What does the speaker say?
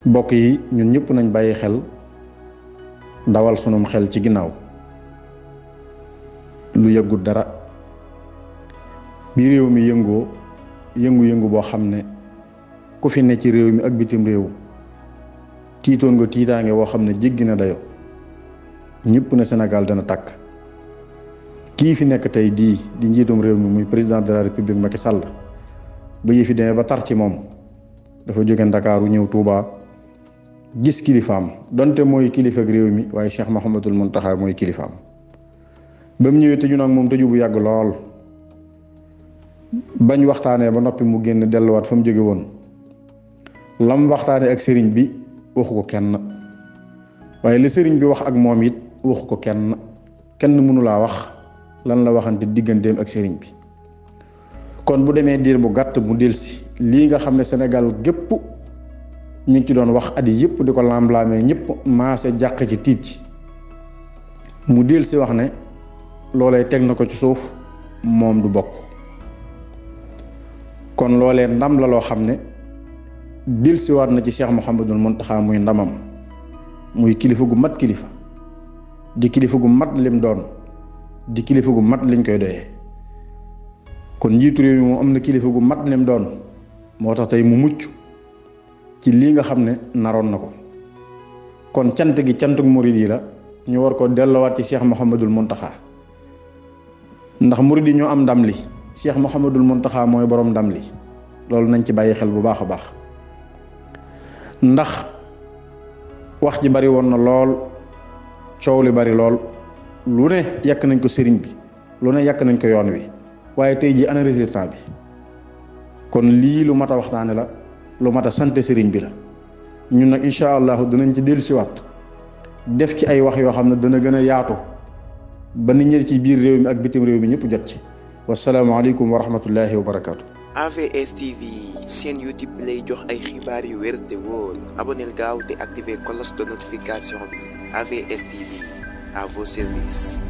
mbokk yi ñun ñëpp nañ bàyyi xel dawal sunum xel ci ginnaaw lu yëggut dara bi réew mi yëngoo yëngu-yëngu boo xam ne ku fi ne ci réew mi ak bitim réew tiitoon nga tiitaange boo xam ne jéggi na dayo ñëpp ne Sénégal dana tàkk kii fi nekk tey di njiitum réew mi muy président de la république Macky Sall ba yëfi demee ba tar ci moom dafa jóge Ndakaaru ñëw Touba gis kilifaam donte mooy kilifa ak réew mi waaye Cheikh Mouhamadoul Mountakha mooy kilifaam ba mu ñëwee tëju nag moom tëju bu yàgg lool bañ waxtaanee ba noppi mu génn delluwaat fa mu jóge woon lam waxtaanee ak sëriñ bi waxu ko kenn waaye li sëriñ bi wax ak moom it waxu ko kenn mënu laa wax lan la waxante digganteem ak sëriñ bi. kon bu demee diir bu gàtt mu delsi lii nga xam ne Sénégal gépp ñu ngi ci doon wax at yi yëpp di ko lamlaamee ñëpp maase jàq ci tiit ci mu delsi wax ne loolee teg na ko ci suuf moom du bokk. kon loolee ndam la loo xam ne delsiwaat na ci Cheikh Mouhamadoul Mountakha muy ndamam muy kilifa gu mat kilifa di kilifa gu mat lim doon di kilifa gu mat liñ koy doyee. kon njiitu réew mi moom am na kilifa gu mat lim doon moo tax tey mu mucc ci lii nga xam ne naroon na ko. kon cant gi cantuk murid yi la ñu war ko delloowaat ci Cheikh Mouhamadoul Mountakha ndax murid yi ñoo am ndam li Cheikh Mouhamadoul Mountakha mooy borom ndam li loolu nañ ci bàyyi xel bu baax a baax ndax wax ji bari woon na lool coow li bari lool lu ne yàq nañ ko sëriñ bi lu ne yàq nañ ko yoon wi waaye tey ji ana résultat bi. kon lii lu mat a waxtaane la lu mat a sant sëriñ bi la ñun nag incha allahu dinañ ci dellusiwaat def ci ay wax yoo xam ne dana gën a yaatu ba nit ñi ci biir réew mi ak bitim réew mi ñëpp jot ci. wasalaamaaleykum wa rahmatullahi wa barakaatu. AVS TV seen YouTube bi lay jox ay xibaar yu wér te wóor abonneel gaaw te activer cloche de notification bi AVS TV à vos services.